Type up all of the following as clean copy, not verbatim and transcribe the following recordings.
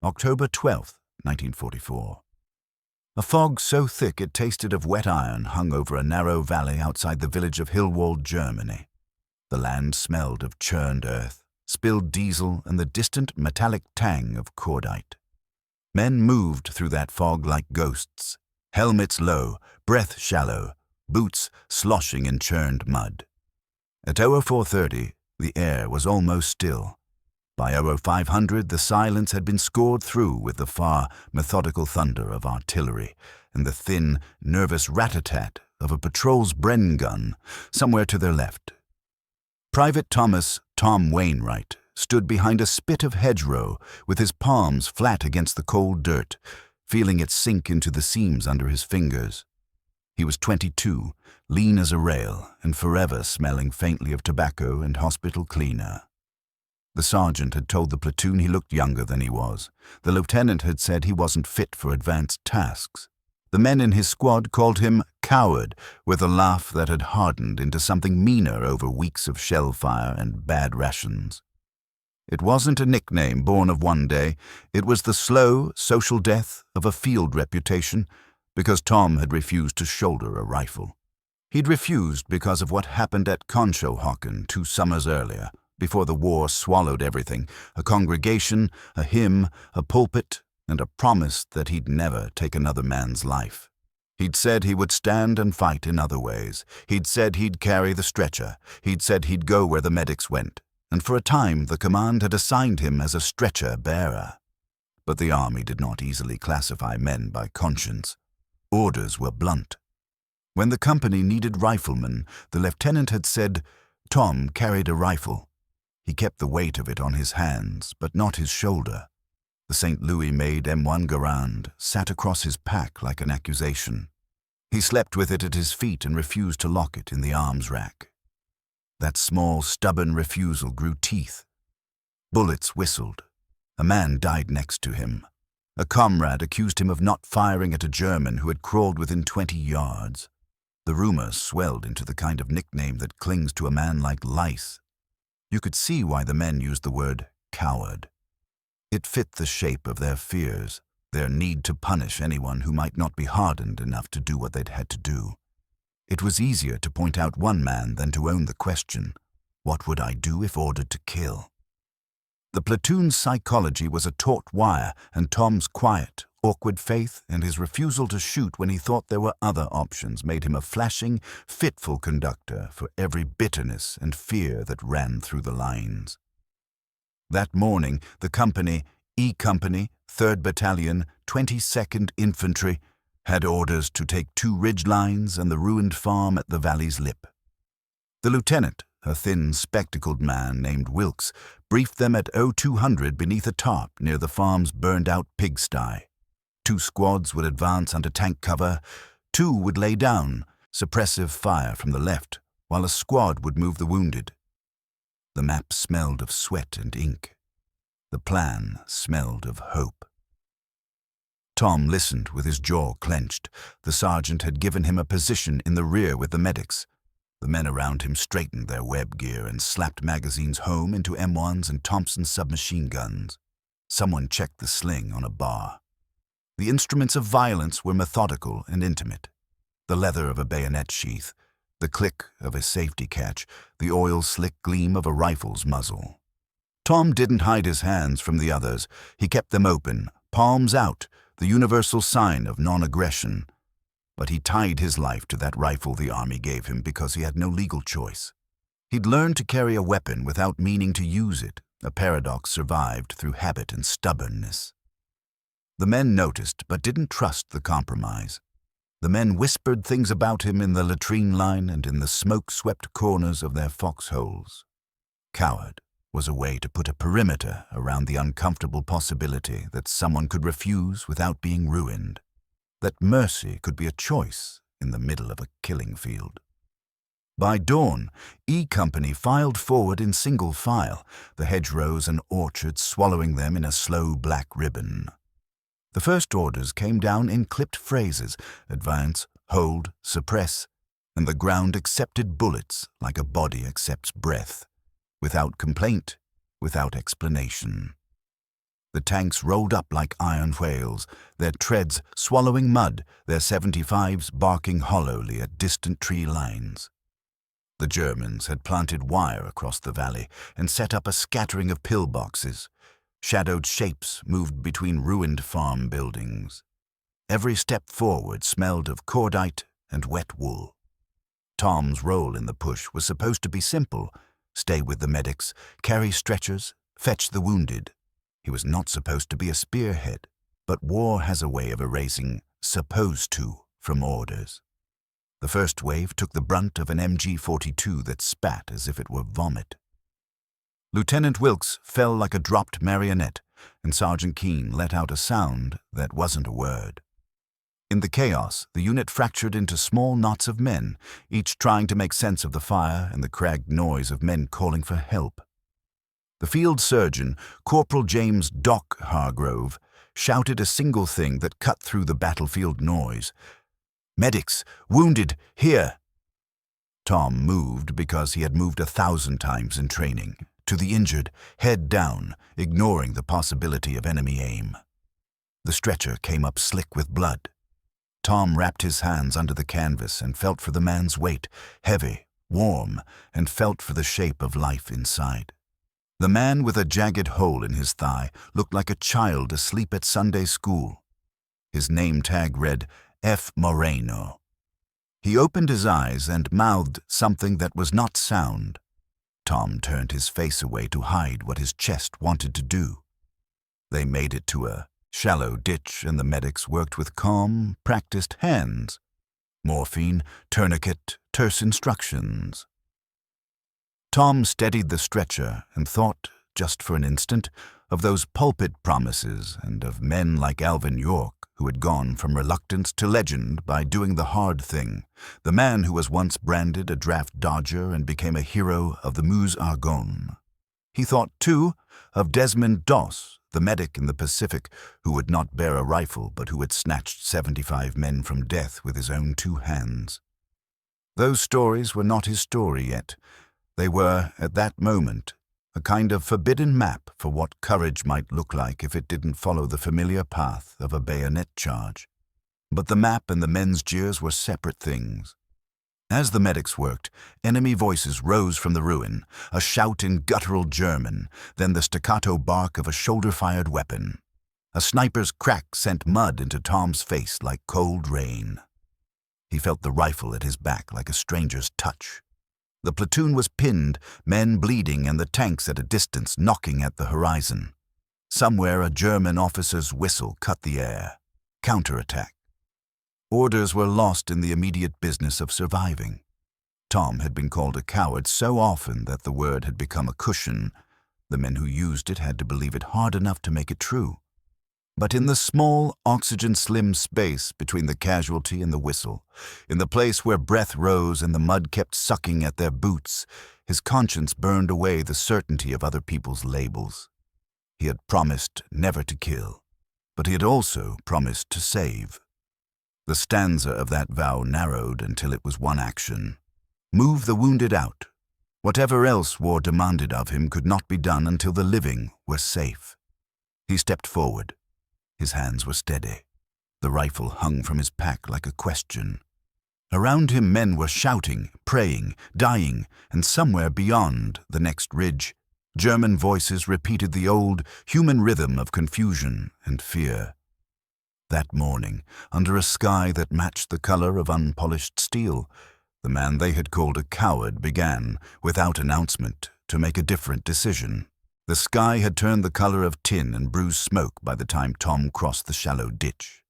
October 12, 1944. A fog so thick it tasted of wet iron hung over a narrow valley outside the village of Hillwald, Germany. The land smelled of churned earth, spilled diesel, and the distant metallic tang of cordite. Men moved through that fog like ghosts, helmets low, breath shallow, boots sloshing in churned mud. At 04:30, the air was almost still. By 0500, the silence had been scored through with the far, methodical thunder of artillery and the thin, nervous rat-a-tat of a patrol's Bren gun somewhere to their left. Private Thomas Tom Wainwright stood behind a spit of hedgerow with his palms flat against the cold dirt, feeling it sink into the seams under his fingers. He was 22, lean as a rail, and forever smelling faintly of tobacco and hospital cleaner. The sergeant had told the platoon he looked younger than he was. The lieutenant had said he wasn't fit for advanced tasks. The men in his squad called him coward, with a laugh that had hardened into something meaner over weeks of shell fire and bad rations. It wasn't a nickname born of one day. It was the slow, social death of a field reputation, because Tom had refused to shoulder a rifle. He'd refused because of what happened at Conshohocken 2 summers earlier, before the war swallowed everything, a congregation, a hymn, a pulpit, and a promise that he'd never take another man's life. He'd said he would stand and fight in other ways. He'd said he'd carry the stretcher. He'd said he'd go where the medics went. And for a time, the command had assigned him as a stretcher bearer. But the army did not easily classify men by conscience. Orders were blunt. When the company needed riflemen, the lieutenant had said, Tom carried a rifle. He kept the weight of it on his hands, but not his shoulder. The St. Louis-made M1 Garand sat across his pack like an accusation. He slept with it at his feet and refused to lock it in the arms rack. That small, stubborn refusal grew teeth. Bullets whistled. A man died next to him. A comrade accused him of not firing at a German who had crawled within 20 yards. The rumor swelled into the kind of nickname that clings to a man like lice. You could see why the men used the word coward. It fit the shape of their fears, their need to punish anyone who might not be hardened enough to do what they'd had to do. It was easier to point out one man than to own the question, what would I do if ordered to kill? The platoon's psychology was a taut wire, and Tom's quiet, awkward faith and his refusal to shoot when he thought there were other options made him a flashing, fitful conductor for every bitterness and fear that ran through the lines. That morning, the company, E Company, 3rd Battalion, 22nd Infantry, had orders to take 2 ridge lines and the ruined farm at the valley's lip. The lieutenant, a thin, spectacled man named Wilkes, briefed them at 0200 beneath a tarp near the farm's burned-out pigsty. 2 squads would advance under tank cover, 2 would lay down, suppressive fire from the left, while a squad would move the wounded. The map smelled of sweat and ink. The plan smelled of hope. Tom listened with his jaw clenched. The sergeant had given him a position in the rear with the medics. The men around him straightened their web gear and slapped magazines home into M1s and Thompson submachine guns. Someone checked the sling on a bar. The instruments of violence were methodical and intimate. The leather of a bayonet sheath, the click of a safety catch, the oil-slick gleam of a rifle's muzzle. Tom didn't hide his hands from the others. He kept them open, palms out, the universal sign of non-aggression. But he tied his life to that rifle the army gave him because he had no legal choice. He'd learned to carry a weapon without meaning to use it, a paradox survived through habit and stubbornness. The men noticed but didn't trust the compromise. The men whispered things about him in the latrine line and in the smoke-swept corners of their foxholes. Coward was a way to put a perimeter around the uncomfortable possibility that someone could refuse without being ruined, that mercy could be a choice in the middle of a killing field. By dawn, E Company filed forward in single file, the hedgerows and orchards swallowing them in a slow black ribbon. The first orders came down in clipped phrases, advance, hold, suppress, and the ground accepted bullets like a body accepts breath, without complaint, without explanation. The tanks rolled up like iron whales, their treads swallowing mud, their 75s barking hollowly at distant tree lines. The Germans had planted wire across the valley and set up a scattering of pillboxes. Shadowed shapes moved between ruined farm buildings. Every step forward smelled of cordite and wet wool. Tom's role in the push was supposed to be simple: stay with the medics, carry stretchers, fetch the wounded. He was not supposed to be a spearhead, but war has a way of erasing "supposed to" from orders. The first wave took the brunt of an MG-42 that spat as if it were vomit. Lieutenant Wilkes fell like a dropped marionette, and Sergeant Keene let out a sound that wasn't a word. In the chaos, the unit fractured into small knots of men, each trying to make sense of the fire and the cragged noise of men calling for help. The field surgeon, Corporal James "Doc" Hargrove, shouted a single thing that cut through the battlefield noise. "Medics! Wounded! Here!" Tom moved because he had moved 1,000 times in training, to the injured, head down, ignoring the possibility of enemy aim. The stretcher came up slick with blood. Tom wrapped his hands under the canvas and felt for the man's weight, heavy, warm, and felt for the shape of life inside. The man with a jagged hole in his thigh looked like a child asleep at Sunday school. His name tag read F. Moreno. He opened his eyes and mouthed something that was not sound. Tom turned his face away to hide what his chest wanted to do. They made it to a shallow ditch, and the medics worked with calm, practiced hands. Morphine, tourniquet, terse instructions. Tom steadied the stretcher and thought, just for an instant, of those pulpit promises and of men like Alvin York, who had gone from reluctance to legend by doing the hard thing, the man who was once branded a draft dodger and became a hero of the Meuse Argonne. He thought, too, of Desmond Doss, the medic in the Pacific, who would not bear a rifle but who had snatched 75 men from death with his own 2 hands. Those stories were not his story yet. They were, at that moment, a kind of forbidden map for what courage might look like if it didn't follow the familiar path of a bayonet charge. But the map and the men's jeers were separate things. As the medics worked, enemy voices rose from the ruin, a shout in guttural German, then the staccato bark of a shoulder-fired weapon. A sniper's crack sent mud into Tom's face like cold rain. He felt the rifle at his back like a stranger's touch. The platoon was pinned, men bleeding and the tanks at a distance knocking at the horizon. Somewhere a German officer's whistle cut the air. Counterattack. Orders were lost in the immediate business of surviving. Tom had been called a coward so often that the word had become a cushion. The men who used it had to believe it hard enough to make it true. But in the small, oxygen-slim space between the casualty and the whistle, in the place where breath rose and the mud kept sucking at their boots, his conscience burned away the certainty of other people's labels. He had promised never to kill, but he had also promised to save. The stanza of that vow narrowed until it was one action: move the wounded out. Whatever else war demanded of him could not be done until the living were safe. He stepped forward. His hands were steady. The rifle hung from his pack like a question. Around him men were shouting, praying, dying, and somewhere beyond the next ridge, German voices repeated the old human rhythm of confusion and fear. That morning, under a sky that matched the color of unpolished steel, the man they had called a coward began, without announcement, to make a different decision. The sky had turned the color of tin and bruised smoke by the time Tom crossed the shallow ditch.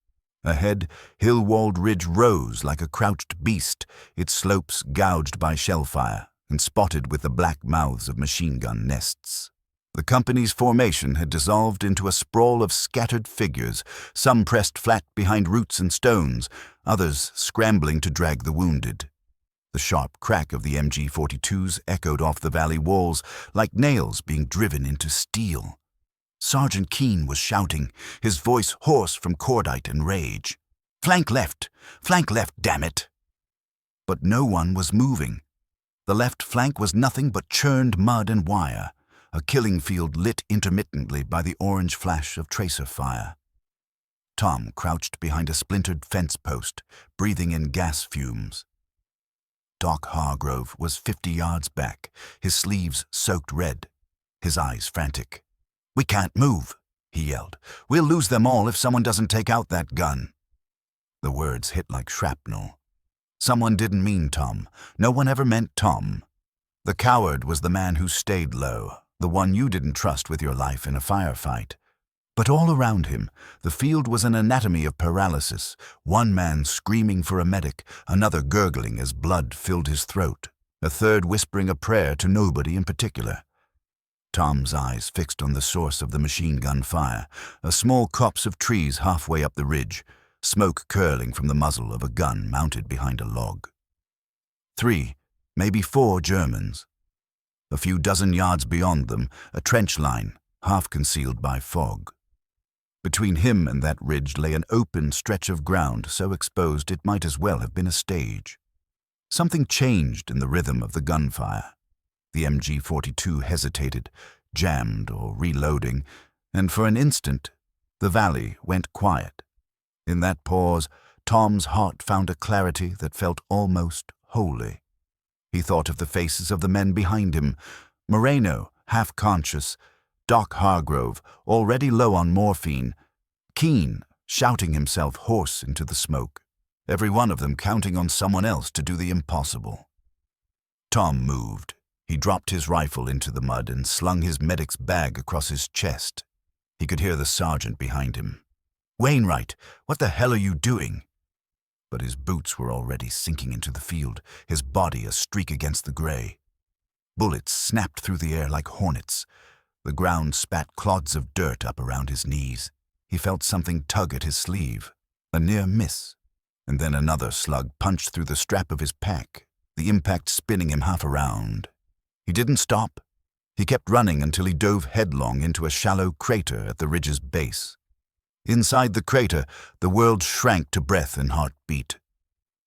Ahead, hill-walled ridge rose like a crouched beast, its slopes gouged by shell fire and spotted with the black mouths of machine-gun nests. The company's formation had dissolved into a sprawl of scattered figures, some pressed flat behind roots and stones, others scrambling to drag the wounded. The sharp crack of the MG-42s echoed off the valley walls like nails being driven into steel. Sergeant Keene was shouting, his voice hoarse from cordite and rage. Flank left, damn it!" But no one was moving. The left flank was nothing but churned mud and wire. a killing field lit intermittently by the orange flash of tracer fire. Tom crouched behind a splintered fence post, breathing in gas fumes. Doc Hargrove was 50 yards back, his sleeves soaked red, his eyes frantic. "We can't move," he yelled. "We'll lose them all if someone doesn't take out that gun." The words hit like shrapnel. Someone didn't mean Tom. No one ever meant Tom. The coward was the man who stayed low, the one you didn't trust with your life in a firefight. But all around him, the field was an anatomy of paralysis, one man screaming for a medic, another gurgling as blood filled his throat, a third whispering a prayer to nobody in particular. Tom's eyes fixed on the source of the machine gun fire, a small copse of trees halfway up the ridge, smoke curling from the muzzle of a gun mounted behind a log. 3, maybe 4 Germans. A few dozen yards beyond them, a trench line, half concealed by fog. Between him and that ridge lay an open stretch of ground so exposed it might as well have been a stage. Something changed in the rhythm of the gunfire. The MG-42 hesitated, jammed or reloading, and for an instant, the valley went quiet. In that pause, Tom's heart found a clarity that felt almost holy. He thought of the faces of the men behind him, Moreno, half conscious, Doc Hargrove, already low on morphine, Keene, shouting himself hoarse into the smoke, every one of them counting on someone else to do the impossible. Tom moved. He dropped his rifle into the mud and slung his medic's bag across his chest. He could hear the sergeant behind him. "Wainwright, what the hell are you doing?" But his boots were already sinking into the field, his body a streak against the gray. Bullets snapped through the air like hornets. The ground spat clods of dirt up around his knees. He felt something tug at his sleeve, a near miss, and then another slug punched through the strap of his pack, the impact spinning him half around. He didn't stop. He kept running until he dove headlong into a shallow crater at the ridge's base. Inside the crater, the world shrank to breath and heartbeat.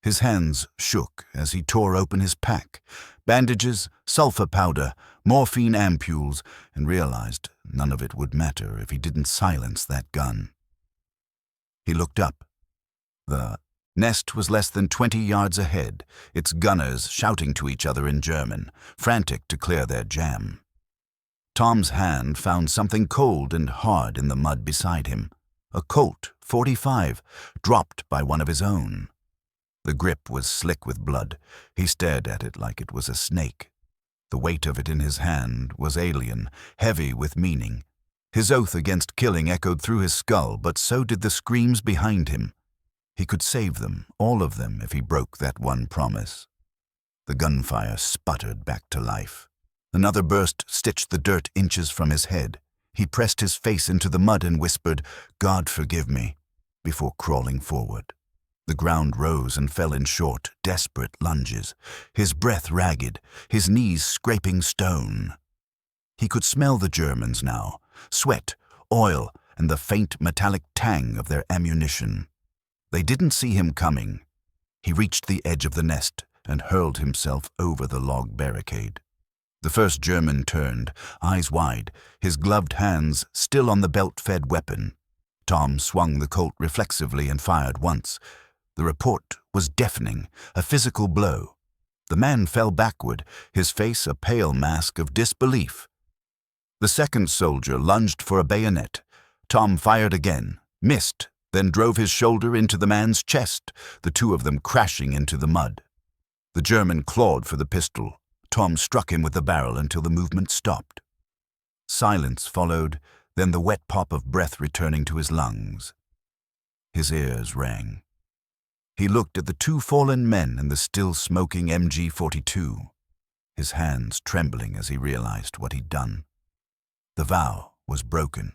His hands shook as he tore open his pack, bandages, sulfur powder, morphine ampules, and realized none of it would matter if he didn't silence that gun. He looked up. The nest was less than 20 yards ahead, its gunners shouting to each other in German, frantic to clear their jam. Tom's hand found something cold and hard in the mud beside him, a Colt .45, dropped by one of his own. The grip was slick with blood. He stared at it like it was a snake. The weight of it in his hand was alien, heavy with meaning. His oath against killing echoed through his skull, but so did the screams behind him. He could save them, all of them, if he broke that one promise. The gunfire sputtered back to life. Another burst stitched the dirt inches from his head. He pressed his face into the mud and whispered, "God forgive me," before crawling forward. The ground rose and fell in short, desperate lunges, his breath ragged, his knees scraping stone. He could smell the Germans now, sweat, oil, and the faint metallic tang of their ammunition. They didn't see him coming. He reached the edge of the nest and hurled himself over the log barricade. The first German turned, eyes wide, his gloved hands still on the belt-fed weapon. Tom swung the Colt reflexively and fired once. The report was deafening, a physical blow. The man fell backward, his face a pale mask of disbelief. The second soldier lunged for a bayonet. Tom fired again, missed, then drove his shoulder into the man's chest, the two of them crashing into the mud. The German clawed for the pistol. Tom struck him with the barrel until the movement stopped. Silence followed, then the wet pop of breath returning to his lungs. His ears rang. He looked at the two fallen men and the still smoking MG-42, his hands trembling as he realized what he'd done. The vow was broken.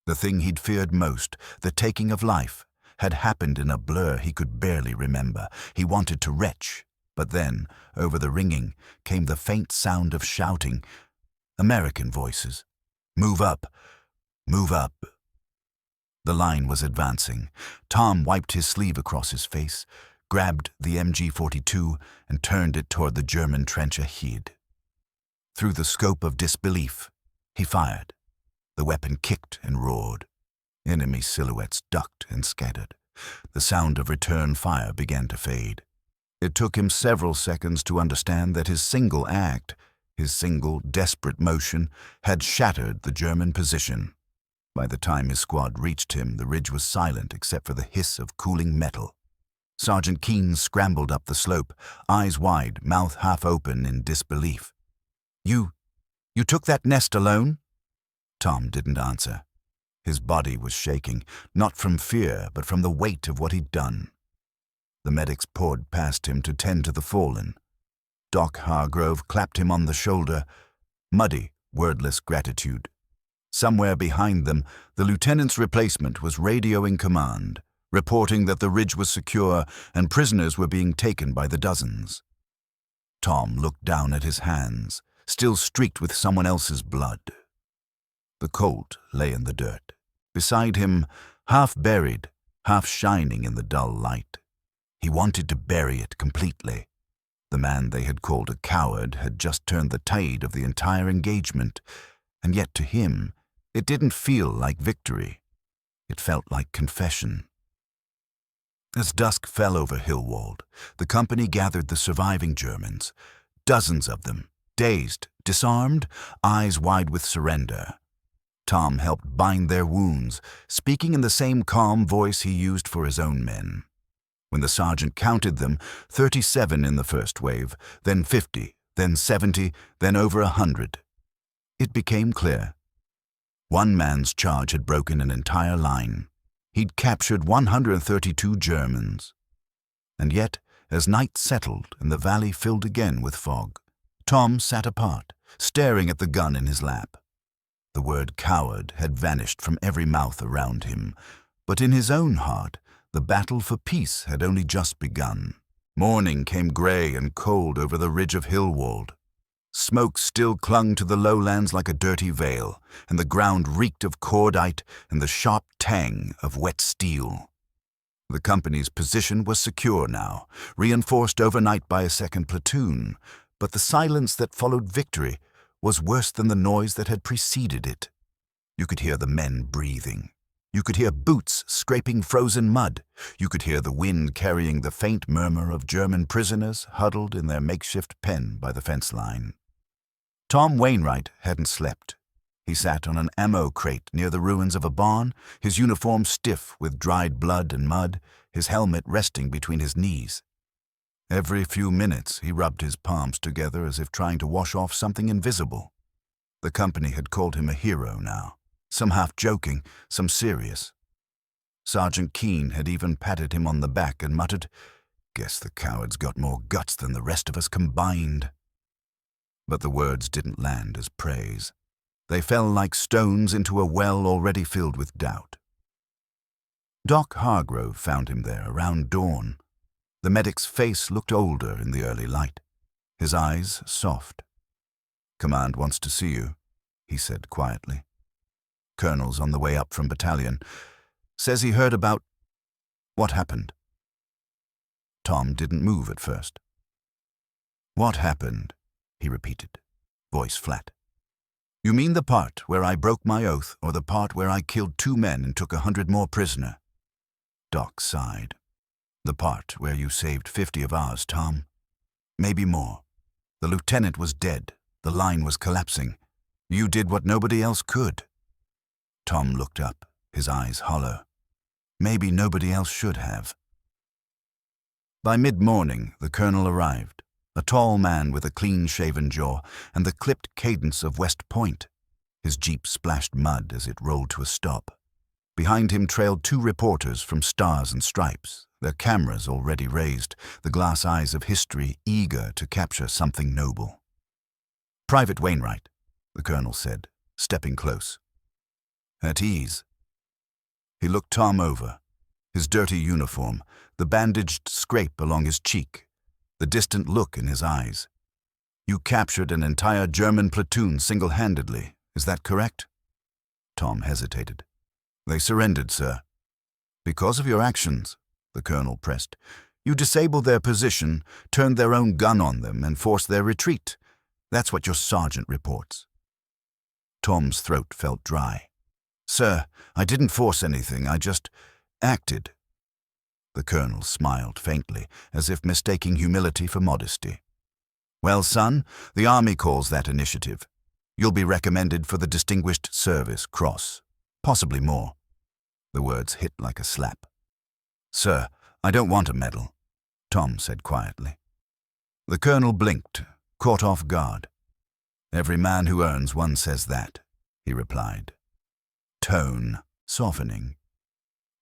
The thing he'd feared most, the taking of life, had happened in a blur he could barely remember. He wanted to retch, but then, over the ringing, came the faint sound of shouting. American voices. "Move up! Move up!" The line was advancing. Tom wiped his sleeve across his face, grabbed the MG-42, and turned it toward the German trench ahead. Through the scope of disbelief, He fired. The weapon kicked and roared. Enemy silhouettes ducked and scattered. The sound of return fire began to fade. It took him several seconds to understand that his single act, his single desperate motion, had shattered the German position. By the time his squad reached him, the ridge was silent except for the hiss of cooling metal. Sergeant Keene scrambled up the slope, eyes wide, mouth half open in disbelief. You took that nest alone?" Tom didn't answer. His body was shaking, not from fear, but from the weight of what he'd done. The medics poured past him to tend to the fallen. Doc Hargrove clapped him on the shoulder. Muddy, wordless gratitude. Somewhere behind them, the lieutenant's replacement was radioing command, reporting that the ridge was secure and prisoners were being taken by the dozens. Tom looked down at his hands, still streaked with someone else's blood. The Colt lay in the dirt. Beside him, half buried, half shining in the dull light. He wanted to bury it completely. The man they had called a coward had just turned the tide of the entire engagement, and yet to him, it didn't feel like victory. It felt like confession. As dusk fell over Hillwald, the company gathered the surviving Germans, dozens of them, dazed, disarmed, eyes wide with surrender. Tom helped bind their wounds, speaking in the same calm voice he used for his own men. When the sergeant counted them, 37 in the first wave, then 50, then 70, then over 100. It became clear. One man's charge had broken an entire line. He'd captured 132 Germans. And yet, as night settled and the valley filled again with fog, Tom sat apart, staring at the gun in his lap. The word coward had vanished from every mouth around him, but in his own heart, the battle for peace had only just begun. Morning came gray and cold over the ridge of Hillwald. Smoke still clung to the lowlands like a dirty veil, and the ground reeked of cordite and the sharp tang of wet steel. The company's position was secure now, reinforced overnight by a second platoon, but the silence that followed victory was worse than the noise that had preceded it. You could hear the men breathing. You could hear boots scraping frozen mud. You could hear the wind carrying the faint murmur of German prisoners huddled in their makeshift pen by the fence line. Tom Wainwright hadn't slept. He sat on an ammo crate near the ruins of a barn, his uniform stiff with dried blood and mud, his helmet resting between his knees. Every few minutes he rubbed his palms together as if trying to wash off something invisible. The company had called him a hero now, some half joking, some serious. Sergeant Keene had even patted him on the back and muttered, "Guess the coward's got more guts than the rest of us combined." But the words didn't land as praise. They fell like stones into a well already filled with doubt. Doc Hargrove found him there around dawn. The medic's face looked older in the early light, his eyes soft. "Command wants to see you," he said quietly. "Colonel's on the way up from battalion. Says he heard about—" "What happened?" Tom didn't move at first. "What happened?" he repeated, voice flat. "You mean the part where I broke my oath or the part where I killed 2 men and took 100 more prisoner?" Doc sighed. "The part where you saved 50 of ours, Tom. Maybe more. The lieutenant was dead. The line was collapsing. You did what nobody else could." Tom looked up, his eyes hollow. Maybe nobody else should have. By mid-morning, the colonel arrived, a tall man with a clean-shaven jaw and the clipped cadence of West Point. His jeep splashed mud as it rolled to a stop. Behind him trailed 2 reporters from Stars and Stripes, their cameras already raised, the glass eyes of history eager to capture something noble. "Private Wainwright," the colonel said, stepping close. "At ease." He looked Tom over, his dirty uniform, the bandaged scrape along his cheek, the distant look in his eyes. "You captured an entire German platoon single-handedly, is that correct?" Tom hesitated. "They surrendered, sir." "Because of your actions," the colonel pressed. "You disabled their position, turned their own gun on them, and forced their retreat. That's what your sergeant reports." Tom's throat felt dry. "Sir, I didn't force anything, I just acted." The colonel smiled faintly, as if mistaking humility for modesty. "Well, son, the Army calls that initiative. You'll be recommended for the Distinguished Service Cross, possibly more." The words hit like a slap. "Sir, I don't want a medal," Tom said quietly. The colonel blinked, caught off guard. "Every man who earns one says that," he replied. Tone softening.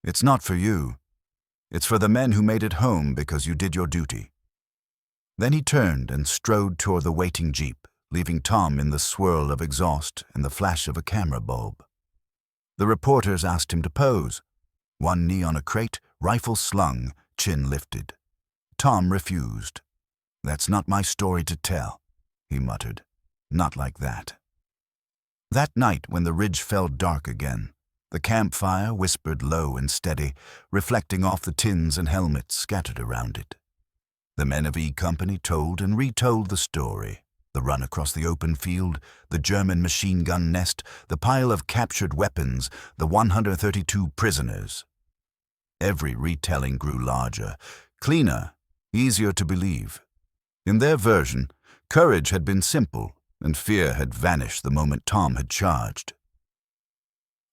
"It's not for you. It's for the men who made it home because you did your duty." Then he turned and strode toward the waiting jeep, leaving Tom in the swirl of exhaust and the flash of a camera bulb. The reporters asked him to pose. One knee on a crate, rifle slung, chin lifted. Tom refused. "That's not my story to tell," he muttered. "Not like that." That night, when the ridge fell dark again, the campfire whispered low and steady, reflecting off the tins and helmets scattered around it. The men of E Company told and retold the story. The run across the open field, the German machine gun nest, the pile of captured weapons, the 132 prisoners. Every retelling grew larger, cleaner, easier to believe. In their version, courage had been simple, and fear had vanished the moment Tom had charged.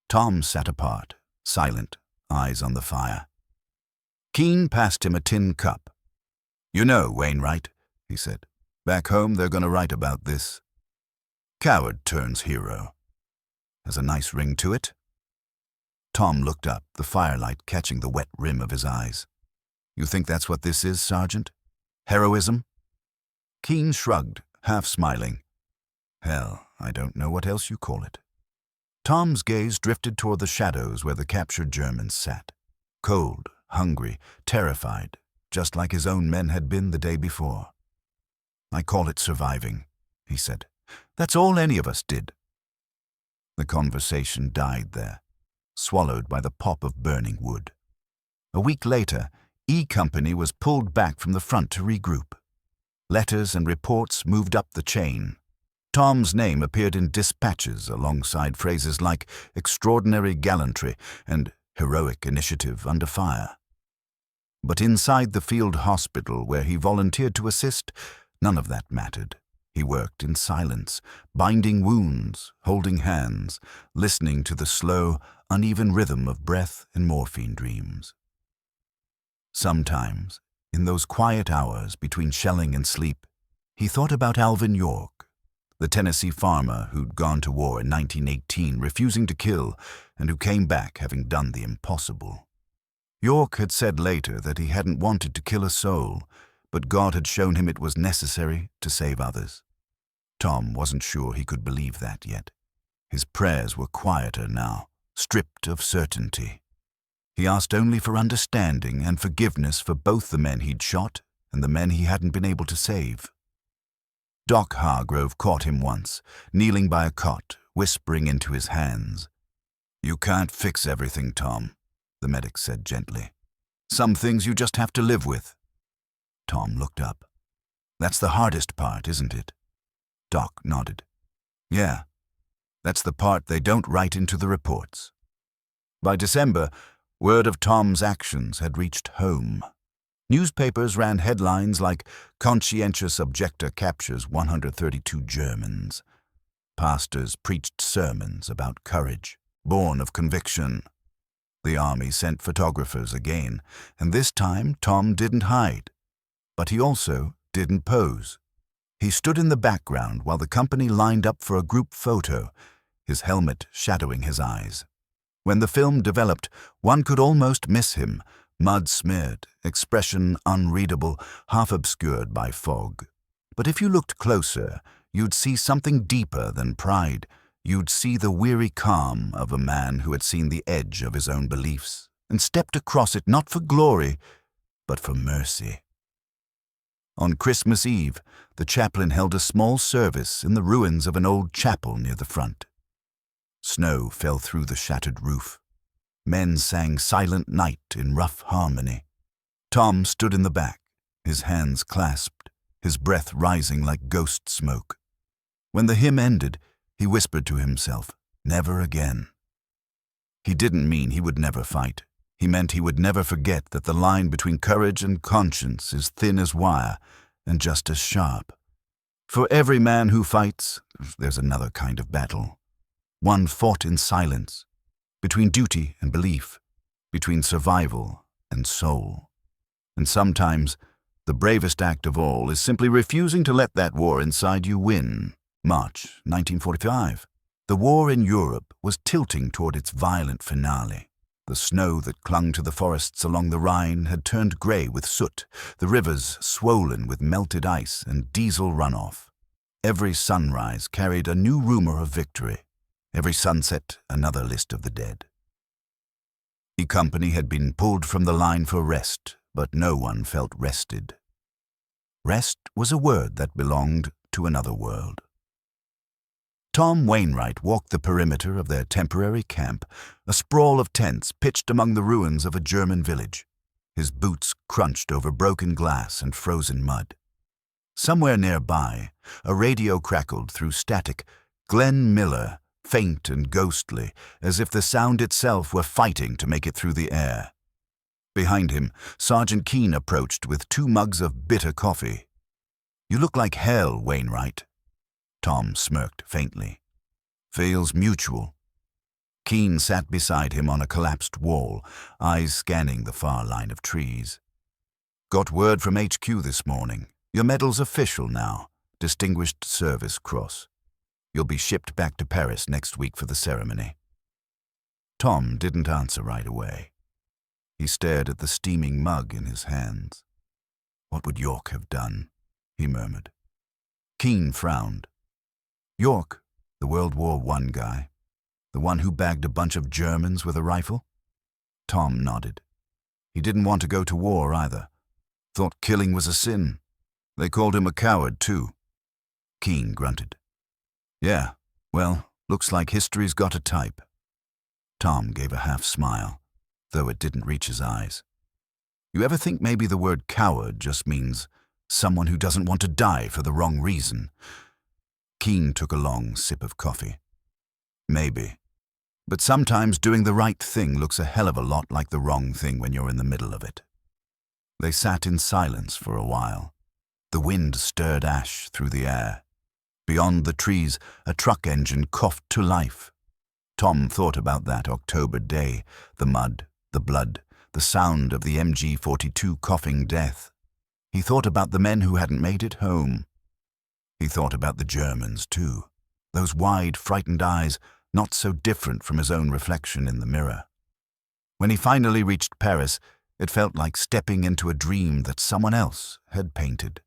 Tom sat apart, silent, eyes on the fire. Keene passed him a tin cup. "You know, Wainwright," he said, "back home they're going to write about this. Coward turns hero. Has a nice ring to it." Tom looked up, the firelight catching the wet rim of his eyes. "You think that's what this is, Sergeant? Heroism?" Keene shrugged, half smiling. "Hell, I don't know what else you call it." Tom's gaze drifted toward the shadows where the captured Germans sat. Cold, hungry, terrified, just like his own men had been the day before. "I call it surviving," he said. "That's all any of us did." The conversation died there, swallowed by the pop of burning wood. A week later, E Company was pulled back from the front to regroup. Letters and reports moved up the chain. Tom's name appeared in dispatches alongside phrases like extraordinary gallantry and heroic initiative under fire. But inside the field hospital where he volunteered to assist, none of that mattered. He worked in silence, binding wounds, holding hands, listening to the slow, uneven rhythm of breath and morphine dreams. Sometimes, in those quiet hours between shelling and sleep, he thought about Alvin York, the Tennessee farmer who'd gone to war in 1918 refusing to kill and who came back having done the impossible. York had said later that he hadn't wanted to kill a soul, but God had shown him it was necessary to save others. Tom wasn't sure he could believe that yet. His prayers were quieter now, stripped of certainty. He asked only for understanding and forgiveness for both the men he'd shot and the men he hadn't been able to save. Doc Hargrove caught him once, kneeling by a cot, whispering into his hands. "You can't fix everything, Tom," the medic said gently. "Some things you just have to live with." Tom looked up. "That's the hardest part, isn't it?" Doc nodded. "Yeah, that's the part they don't write into the reports." By December, word of Tom's actions had reached home. Newspapers ran headlines like "Conscientious Objector Captures 132 Germans." Pastors preached sermons about courage, born of conviction. The Army sent photographers again, and this time Tom didn't hide. But he also didn't pose. He stood in the background while the company lined up for a group photo, his helmet shadowing his eyes. When the film developed, one could almost miss him, mud-smeared, expression unreadable, half obscured by fog. But if you looked closer, you'd see something deeper than pride. You'd see the weary calm of a man who had seen the edge of his own beliefs and stepped across it not for glory, but for mercy. On Christmas Eve, the chaplain held a small service in the ruins of an old chapel near the front. Snow fell through the shattered roof. Men sang Silent Night in rough harmony. Tom stood in the back, his hands clasped, his breath rising like ghost smoke. When the hymn ended, He whispered to himself, never again. He didn't mean he would never fight. He meant he would never forget that the line between courage and conscience is thin as wire and just as sharp. For every man who fights, there's another kind of battle. One fought in silence, between duty and belief, between survival and soul. And sometimes, the bravest act of all is simply refusing to let that war inside you win. March 1945. The war in Europe was tilting toward its violent finale. The snow that clung to the forests along the Rhine had turned grey with soot, the rivers swollen with melted ice and diesel runoff. Every sunrise carried a new rumor of victory. Every sunset, another list of the dead. The company had been pulled from the line for rest, but no one felt rested. Rest was a word that belonged to another world. Tom Wainwright walked the perimeter of their temporary camp, a sprawl of tents pitched among the ruins of a German village. His boots crunched over broken glass and frozen mud. Somewhere nearby, a radio crackled through static, Glenn Miller, faint and ghostly, as if the sound itself were fighting to make it through the air. Behind him, Sergeant Keene approached with 2 mugs of bitter coffee. "You look like hell, Wainwright." Tom smirked faintly. "Feels mutual." Keene sat beside him on a collapsed wall, eyes scanning the far line of trees. "Got word from HQ this morning. Your medal's official now, Distinguished Service Cross. You'll be shipped back to Paris next week for the ceremony." Tom didn't answer right away. He stared at the steaming mug in his hands. "What would York have done?" he murmured. Keene frowned. "York, the World War I guy, the one who bagged a bunch of Germans with a rifle?" Tom nodded. He didn't want to go to war either. Thought killing was a sin. They called him a coward, too. Keene grunted. "Yeah, well, looks like history's got a type." Tom gave a half smile, though it didn't reach his eyes. "You ever think maybe the word coward just means someone who doesn't want to die for the wrong reason?" Keene took a long sip of coffee. "Maybe. But sometimes doing the right thing looks a hell of a lot like the wrong thing when you're in the middle of it." They sat in silence for a while. The wind stirred ash through the air. Beyond the trees, a truck engine coughed to life. Tom thought about that October day, the mud, the blood, the sound of the MG-42 coughing death. He thought about the men who hadn't made it home. He thought about the Germans, too. Those wide, frightened eyes, not so different from his own reflection in the mirror. When he finally reached Paris, it felt like stepping into a dream that someone else had painted.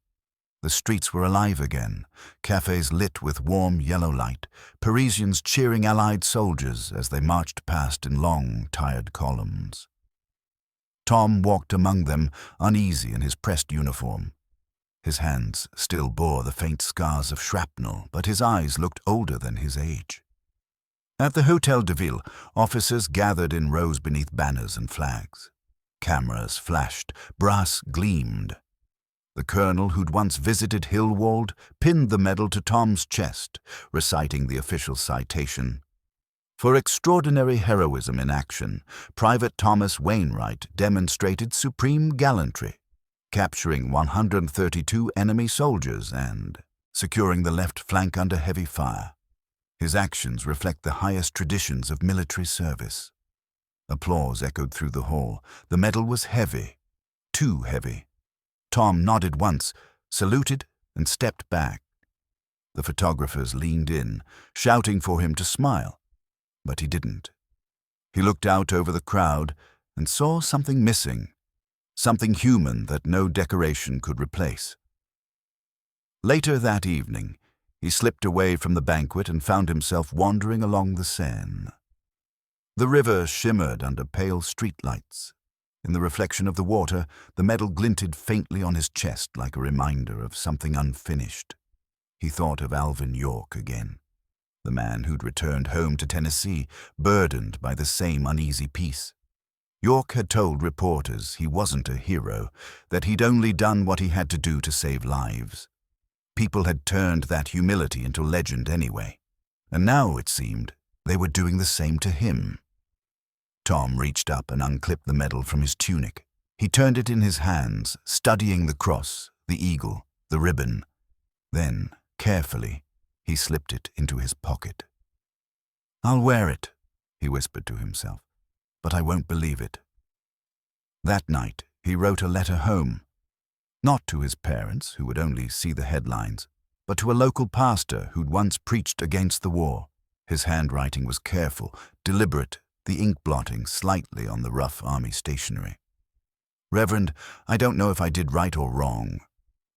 The streets were alive again, cafes lit with warm yellow light, Parisians cheering Allied soldiers as they marched past in long, tired columns. Tom walked among them, uneasy in his pressed uniform. His hands still bore the faint scars of shrapnel, but his eyes looked older than his age. At the Hôtel de Ville, officers gathered in rows beneath banners and flags. Cameras flashed, brass gleamed. The colonel who'd once visited Hillwald pinned the medal to Tom's chest, reciting the official citation. For extraordinary heroism in action, Private Thomas Wainwright demonstrated supreme gallantry, capturing 132 enemy soldiers and securing the left flank under heavy fire. His actions reflect the highest traditions of military service. Applause echoed through the hall. The medal was heavy, too heavy. Tom nodded once, saluted, and stepped back. The photographers leaned in, shouting for him to smile, but he didn't. He looked out over the crowd and saw something missing, something human that no decoration could replace. Later that evening, he slipped away from the banquet and found himself wandering along the Seine. The river shimmered under pale streetlights. In the reflection of the water, the medal glinted faintly on his chest like a reminder of something unfinished. He thought of Alvin York again, the man who'd returned home to Tennessee, burdened by the same uneasy peace. York had told reporters he wasn't a hero, that he'd only done what he had to do to save lives. People had turned that humility into legend anyway. and now, it seemed, they were doing the same to him. Tom reached up and unclipped the medal from his tunic. He turned it in his hands, studying the cross, the eagle, the ribbon. Then, carefully, he slipped it into his pocket. "I'll wear it," he whispered to himself, "but I won't believe it." That night, he wrote a letter home, not to his parents, who would only see the headlines, but to a local pastor who'd once preached against the war. His handwriting was careful, deliberate, the ink blotting slightly on the rough army stationery. "Reverend, I don't know if I did right or wrong.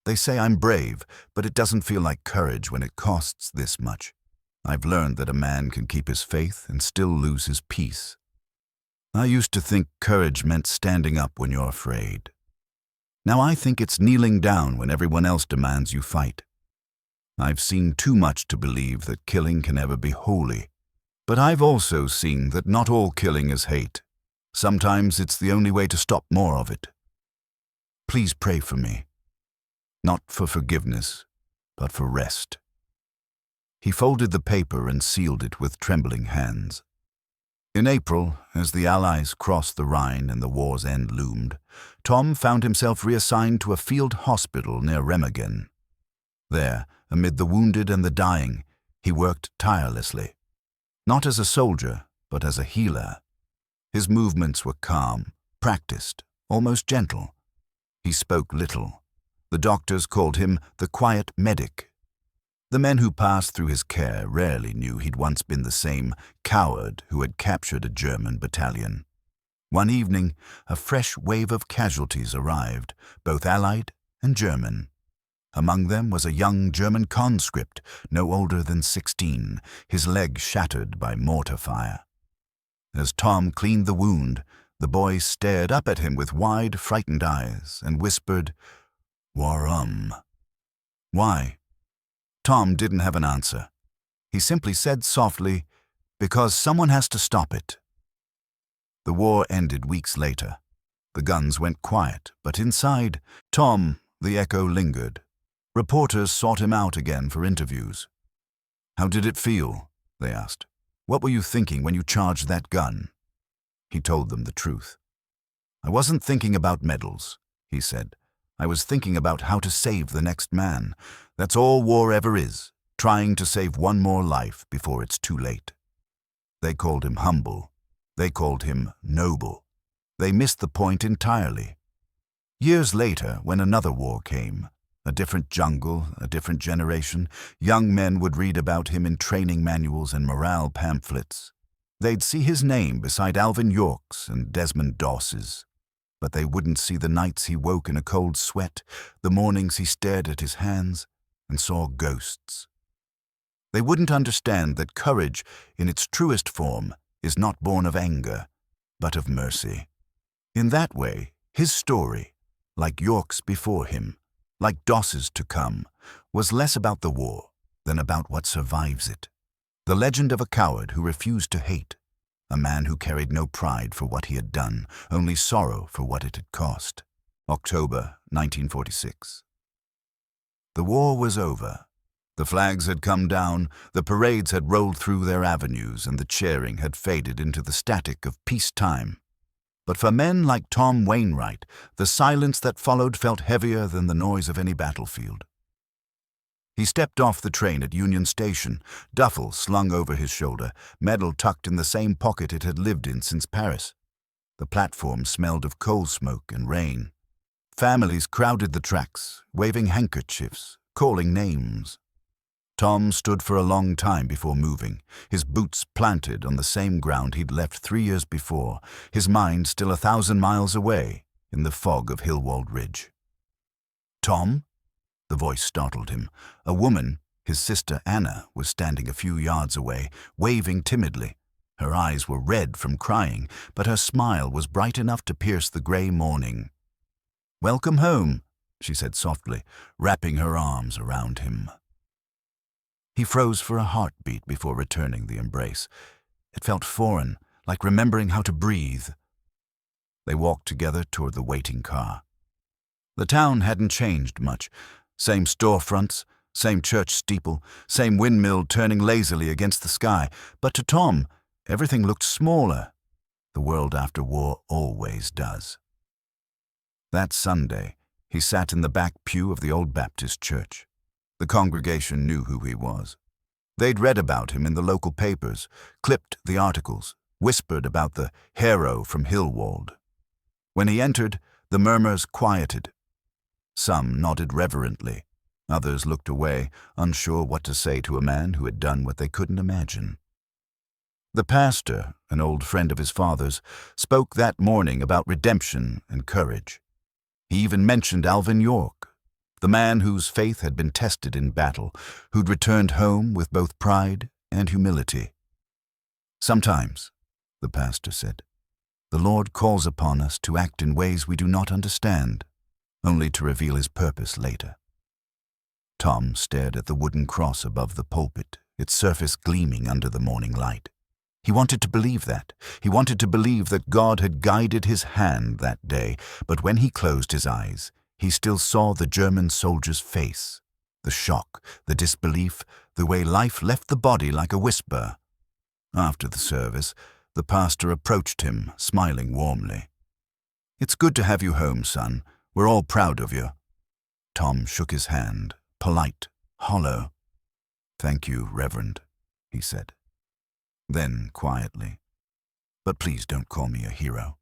They say I'm brave, but it doesn't feel like courage when it costs this much. I've learned that a man can keep his faith and still lose his peace. I used to think courage meant standing up when you're afraid. Now I think it's kneeling down when everyone else demands you fight. I've seen too much to believe that killing can ever be holy. But I've also seen that not all killing is hate. Sometimes it's the only way to stop more of it. Please pray for me. Not for forgiveness, but for rest." He folded the paper and sealed it with trembling hands. In April, as the Allies crossed the Rhine and the war's end loomed, Tom found himself reassigned to a field hospital near Remagen. There, amid the wounded and the dying, he worked tirelessly. Not as a soldier, but as a healer. His movements were calm, practiced, almost gentle. He spoke little. The doctors called him the quiet medic. The men who passed through his care rarely knew he'd once been the same coward who had captured a German battalion. One evening, a fresh wave of casualties arrived, both Allied and German. Among them was a young German conscript, no older than 16, his leg shattered by mortar fire. As Tom cleaned the wound, the boy stared up at him with wide, frightened eyes and whispered, "Warum?" "Why?" Tom didn't have an answer. He simply said softly, "Because someone has to stop it." The war ended weeks later. The guns went quiet, but inside, Tom, the echo lingered. Reporters sought him out again for interviews. "How did it feel?" they asked. "What were you thinking when you charged that gun?" He told them the truth. "I wasn't thinking about medals," he said. "I was thinking about how to save the next man. That's all war ever is, trying to save one more life before it's too late." They called him humble. They called him noble. They missed the point entirely. Years later, when another war came, a different jungle, a different generation, young men would read about him in training manuals and morale pamphlets. They'd see his name beside Alvin York's and Desmond Doss's. But they wouldn't see the nights he woke in a cold sweat, the mornings he stared at his hands and saw ghosts. They wouldn't understand that courage, in its truest form, is not born of anger, but of mercy. In that way, his story, like York's before him, like Doss's to come, was less about the war than about what survives it. The legend of a coward who refused to hate, a man who carried no pride for what he had done, only sorrow for what it had cost. October 1946. The war was over. The flags had come down, the parades had rolled through their avenues, and the cheering had faded into the static of peacetime. But for men like Tom Wainwright, the silence that followed felt heavier than the noise of any battlefield. He stepped off the train at Union Station, duffel slung over his shoulder, medal tucked in the same pocket it had lived in since Paris. The platform smelled of coal smoke and rain. Families crowded the tracks, waving handkerchiefs, calling names. Tom stood for a long time before moving, his boots planted on the same ground he'd left 3 years before, his mind still 1,000 miles away in the fog of Hillwald Ridge. "Tom?" The voice startled him. A woman, his sister Anna, was standing a few yards away, waving timidly. Her eyes were red from crying, but her smile was bright enough to pierce the gray morning. "Welcome home," she said softly, wrapping her arms around him. He froze for a heartbeat before returning the embrace. It felt foreign, like remembering how to breathe. They walked together toward the waiting car. The town hadn't changed much. Same storefronts, same church steeple, same windmill turning lazily against the sky. But to Tom, everything looked smaller. The world after war always does. That Sunday, he sat in the back pew of the old Baptist church. The congregation knew who he was. They'd read about him in the local papers, clipped the articles, whispered about the hero from Hillwald. When he entered, the murmurs quieted. Some nodded reverently. Others looked away, unsure what to say to a man who had done what they couldn't imagine. The pastor, an old friend of his father's, spoke that morning about redemption and courage. He even mentioned Alvin York, the man whose faith had been tested in battle, who'd returned home with both pride and humility. Sometimes, the pastor said, the Lord calls upon us to act in ways we do not understand, only to reveal his purpose later. Tom stared at the wooden cross above the pulpit, its surface gleaming under the morning light. He wanted to believe that. He wanted to believe that God had guided his hand that day, but when he closed his eyes, he still saw the German soldier's face, the shock, the disbelief, the way life left the body like a whisper. After the service, the pastor approached him, smiling warmly. "It's good to have you home, son. We're all proud of you." Tom shook his hand, polite, hollow. "Thank you, Reverend," he said. Then, quietly, "But please don't call me a hero."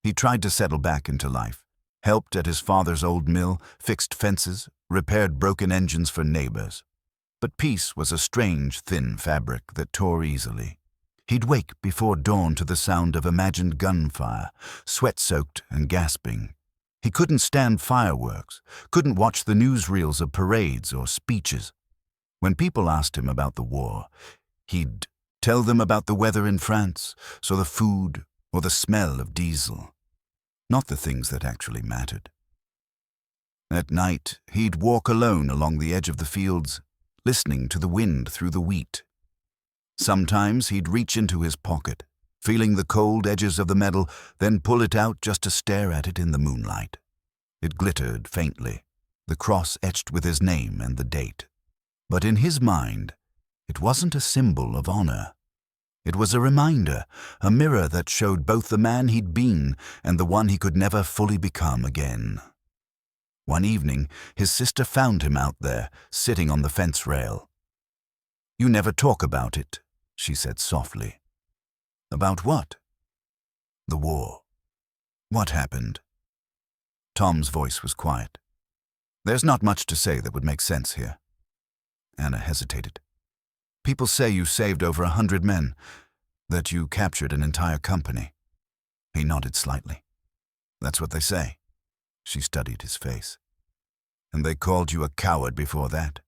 He tried to settle back into life, helped at his father's old mill, fixed fences, repaired broken engines for neighbors. But peace was a strange, thin fabric that tore easily. He'd wake before dawn to the sound of imagined gunfire, sweat-soaked and gasping. He couldn't stand fireworks, couldn't watch the newsreels of parades or speeches. When people asked him about the war, he'd tell them about the weather in France, or the food, or the smell of diesel. Not the things that actually mattered. At night, he'd walk alone along the edge of the fields, listening to the wind through the wheat. Sometimes he'd reach into his pocket, feeling the cold edges of the metal, then pull it out just to stare at it in the moonlight. It glittered faintly, the cross etched with his name and the date. But in his mind, it wasn't a symbol of honor. It was a reminder, a mirror that showed both the man he'd been and the one he could never fully become again. One evening, his sister found him out there, sitting on the fence rail. "You never talk about it," she said softly. "About what?" "The war. What happened?" Tom's voice was quiet. "There's not much to say that would make sense here." Anna hesitated. "People say you saved over 100 men, that you captured an entire company." He nodded slightly. "That's what they say." She studied his face. "And they called you a coward before that?"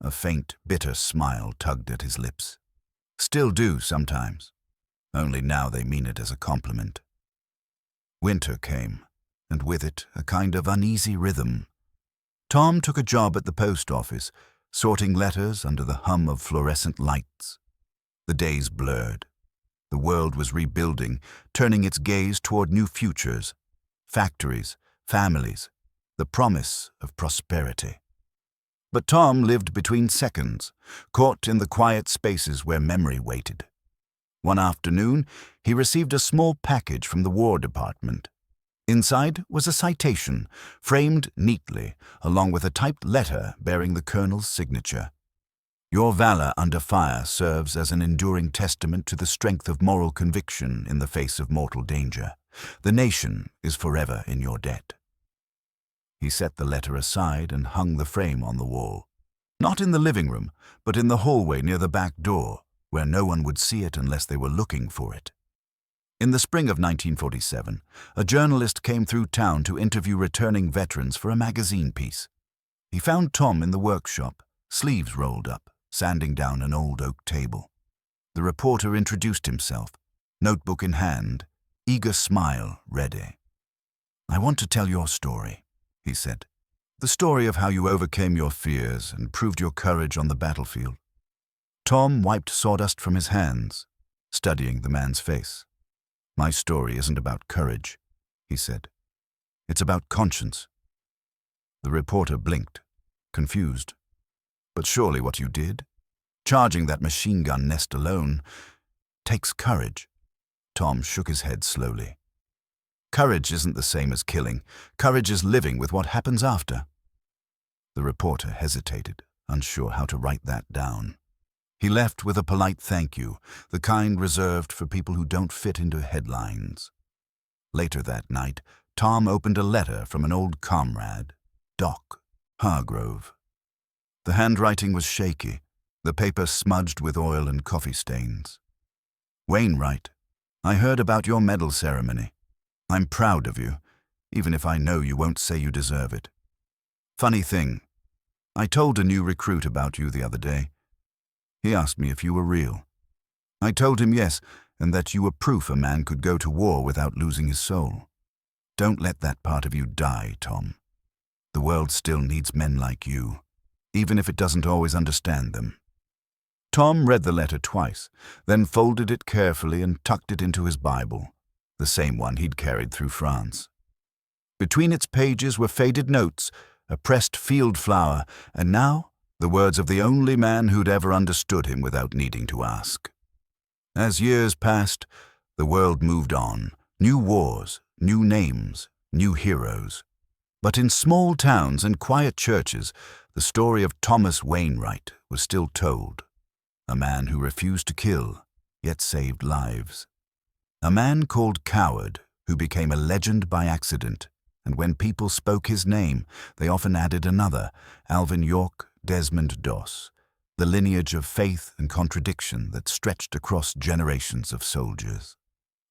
A faint, bitter smile tugged at his lips. "Still do sometimes. Only now they mean it as a compliment." Winter came, and with it a kind of uneasy rhythm. Tom took a job at the post office, sorting letters under the hum of fluorescent lights. The days blurred. The world was rebuilding, turning its gaze toward new futures, factories, families, the promise of prosperity. But Tom lived between seconds, caught in the quiet spaces where memory waited. One afternoon, he received a small package from the War Department. Inside was a citation, framed neatly, along with a typed letter bearing the colonel's signature. "Your valor under fire serves as an enduring testament to the strength of moral conviction in the face of mortal danger. The nation is forever in your debt." He set the letter aside and hung the frame on the wall. Not in the living room, but in the hallway near the back door, where no one would see it unless they were looking for it. In the spring of 1947, a journalist came through town to interview returning veterans for a magazine piece. He found Tom in the workshop, sleeves rolled up, sanding down an old oak table. The reporter introduced himself, notebook in hand, eager smile ready. "I want to tell your story," he said. "The story of how you overcame your fears and proved your courage on the battlefield." Tom wiped sawdust from his hands, studying the man's face. "My story isn't about courage," he said. "It's about conscience." The reporter blinked. confused. "But surely what you did, charging that machine gun nest alone, takes courage." Tom shook his head slowly. "Courage isn't the same as killing. Courage is living with what happens after." The reporter hesitated, unsure how to write that down. He left with a polite thank you, the kind reserved for people who don't fit into headlines. Later that night, Tom opened a letter from an old comrade, Doc Hargrove. The handwriting was shaky, the paper smudged with oil and coffee stains. "Wainwright, I heard about your medal ceremony. I'm proud of you, even if I know you won't say you deserve it. Funny thing, I told a new recruit about you the other day. He asked me if you were real. I told him yes, and that you were proof a man could go to war without losing his soul. Don't let that part of you die, Tom. The world still needs men like you, even if it doesn't always understand them." Tom read the letter twice, then folded it carefully and tucked it into his Bible, the same one he'd carried through France. Between its pages were faded notes, a pressed field flower, and now the words of the only man who'd ever understood him without needing to ask. As years passed, the world moved on. New wars, new names, new heroes. But in small towns and quiet churches, the story of Thomas Wainwright was still told. A man who refused to kill, yet saved lives. A man called Coward, who became a legend by accident, and when people spoke his name, they often added another, Alvin York, Desmond Doss, the lineage of faith and contradiction that stretched across generations of soldiers.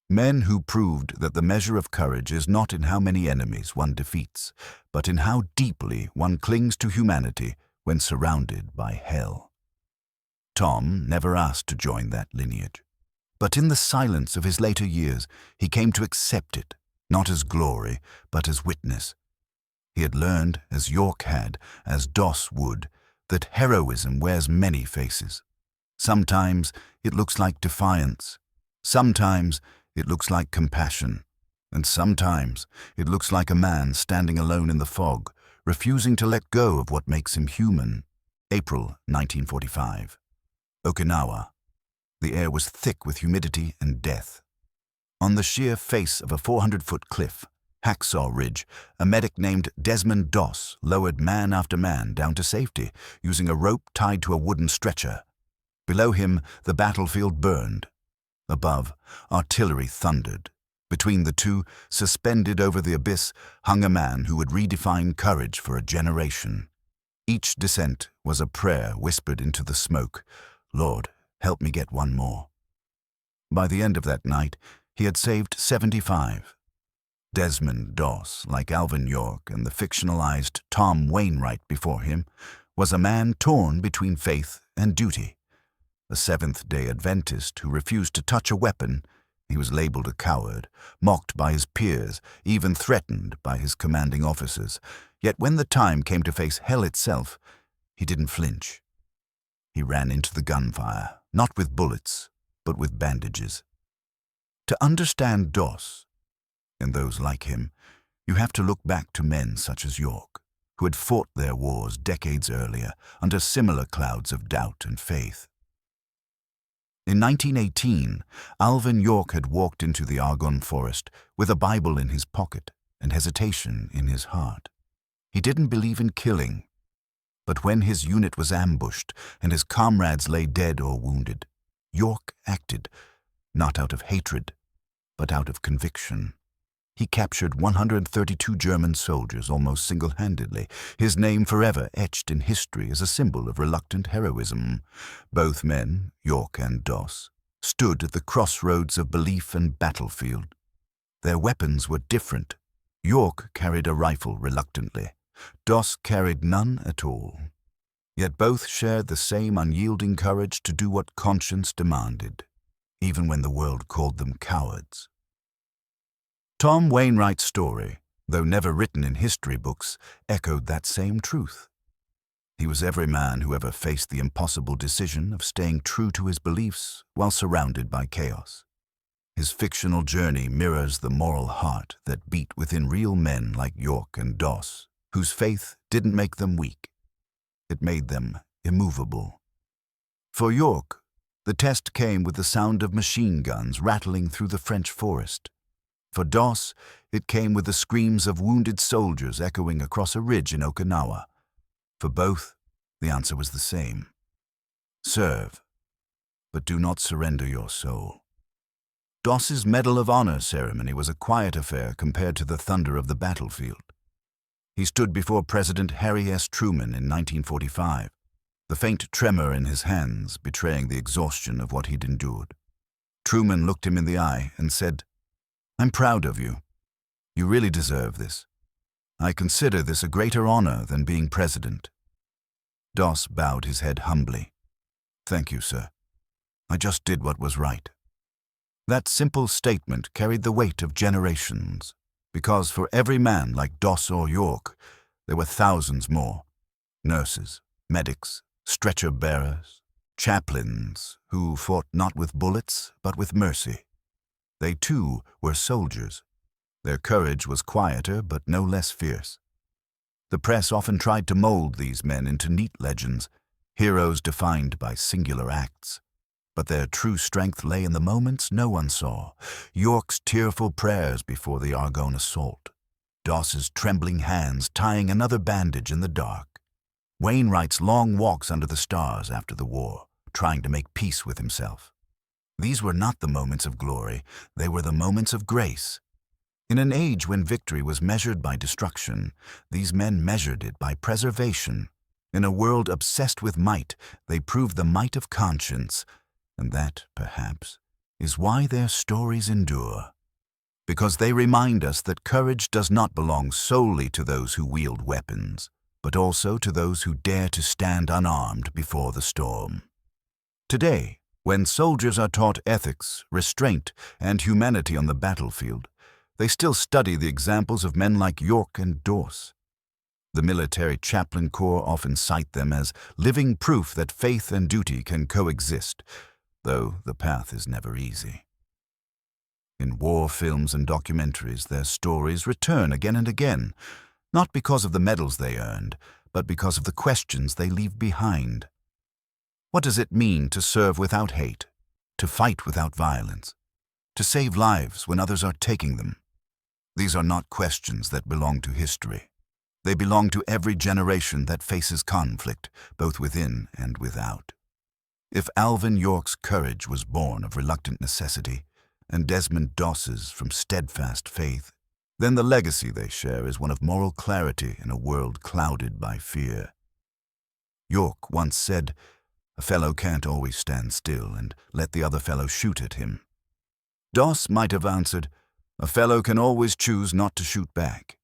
Men who proved that the measure of courage is not in how many enemies one defeats, but in how deeply one clings to humanity when surrounded by hell. Tom never asked to join that lineage, but in the silence of his later years, he came to accept it, not as glory, but as witness. He had learned, as York had, as Doss would, that heroism wears many faces. Sometimes it looks like defiance. Sometimes it looks like compassion. And sometimes it looks like a man standing alone in the fog, refusing to let go of what makes him human. April 1945. Okinawa. The air was thick with humidity and death. On the sheer face of a 400-foot cliff, Hacksaw Ridge, a medic named Desmond Doss lowered man after man down to safety, using a rope tied to a wooden stretcher. Below him, the battlefield burned. Above, artillery thundered. Between the two, suspended over the abyss, hung a man who would redefine courage for a generation. Each descent was a prayer whispered into the smoke. "Lord, help me get one more." By the end of that night, he had saved 75. Desmond Doss, like Alvin York and the fictionalized Tom Wainwright before him, was a man torn between faith and duty. A Seventh-day Adventist who refused to touch a weapon, he was labeled a coward, mocked by his peers, even threatened by his commanding officers. Yet when the time came to face hell itself, he didn't flinch. He ran into the gunfire, not with bullets, but with bandages. To understand Doss, and those like him, you have to look back to men such as York, who had fought their wars decades earlier under similar clouds of doubt and faith. In 1918, Alvin York had walked into the Argonne Forest with a Bible in his pocket and hesitation in his heart. He didn't believe in killing, but when his unit was ambushed and his comrades lay dead or wounded, York acted, not out of hatred, but out of conviction. He captured 132 German soldiers almost single-handedly, his name forever etched in history as a symbol of reluctant heroism. Both men, York and Doss, stood at the crossroads of belief and battlefield. Their weapons were different. York carried a rifle reluctantly. Doss carried none at all. Yet both shared the same unyielding courage to do what conscience demanded, even when the world called them cowards. Tom Wainwright's story, though never written in history books, echoed that same truth. He was every man who ever faced the impossible decision of staying true to his beliefs while surrounded by chaos. His fictional journey mirrors the moral heart that beat within real men like York and Doss, whose faith didn't make them weak. it made them immovable. For York, the test came with the sound of machine guns rattling through the French forest. For Doss, it came with the screams of wounded soldiers echoing across a ridge in Okinawa. For both, the answer was the same. Serve, but do not surrender your soul. Doss's Medal of Honor ceremony was a quiet affair compared to the thunder of the battlefield. He stood before President Harry S. Truman in 1945, the faint tremor in his hands betraying the exhaustion of what he'd endured. Truman looked him in the eye and said, "I'm proud of you. You really deserve this. I consider this a greater honor than being president." Doss bowed his head humbly. "Thank you, sir. I just did what was right." That simple statement carried the weight of generations, because for every man like Doss or York, there were thousands more. Nurses, medics, stretcher-bearers, chaplains who fought not with bullets but with mercy. They too were soldiers. Their courage was quieter but no less fierce. The press often tried to mold these men into neat legends, heroes defined by singular acts. But their true strength lay in the moments no one saw. York's tearful prayers before the Argonne assault. Doss's trembling hands tying another bandage in the dark. Wainwright's long walks under the stars after the war, trying to make peace with himself. These were not the moments of glory, they were the moments of grace. In an age when victory was measured by destruction, these men measured it by preservation. In a world obsessed with might, they proved the might of conscience. And that, perhaps, is why their stories endure. Because they remind us that courage does not belong solely to those who wield weapons, but also to those who dare to stand unarmed before the storm. Today, when soldiers are taught ethics, restraint, and humanity on the battlefield, they still study the examples of men like York and Doss. The military chaplain corps often cite them as living proof that faith and duty can coexist, though the path is never easy. In war films and documentaries, their stories return again and again, not because of the medals they earned, but because of the questions they leave behind. What does it mean to serve without hate, to fight without violence, to save lives when others are taking them? These are not questions that belong to history. They belong to every generation that faces conflict, both within and without. If Alvin York's courage was born of reluctant necessity, and Desmond Doss's from steadfast faith, then the legacy they share is one of moral clarity in a world clouded by fear. York once said, "A fellow can't always stand still and let the other fellow shoot at him." Doss might have answered, "A fellow can always choose not to shoot back."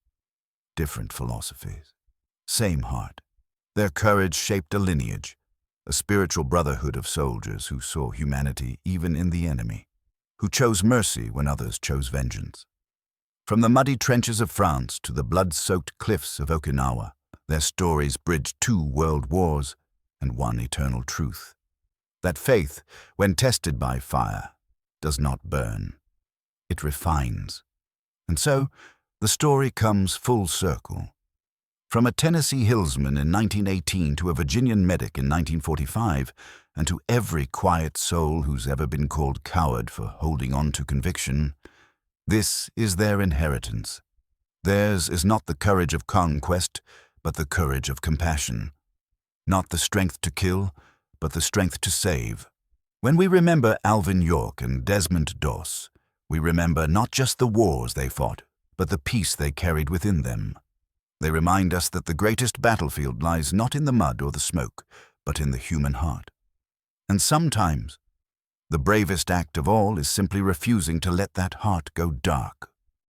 Different philosophies, same heart. Their courage shaped a lineage, a spiritual brotherhood of soldiers who saw humanity even in the enemy, who chose mercy when others chose vengeance. From the muddy trenches of France to the blood-soaked cliffs of Okinawa, their stories bridged 2 world wars and one eternal truth: that faith, when tested by fire, does not burn. It refines. And so, the story comes full circle. From a Tennessee hillsman in 1918 to a Virginian medic in 1945, and to every quiet soul who's ever been called coward for holding on to conviction, this is their inheritance. Theirs is not the courage of conquest, but the courage of compassion. Not the strength to kill, but the strength to save. When we remember Alvin York and Desmond Doss, we remember not just the wars they fought, but the peace they carried within them. They remind us that the greatest battlefield lies not in the mud or the smoke, but in the human heart. And sometimes, the bravest act of all is simply refusing to let that heart go dark.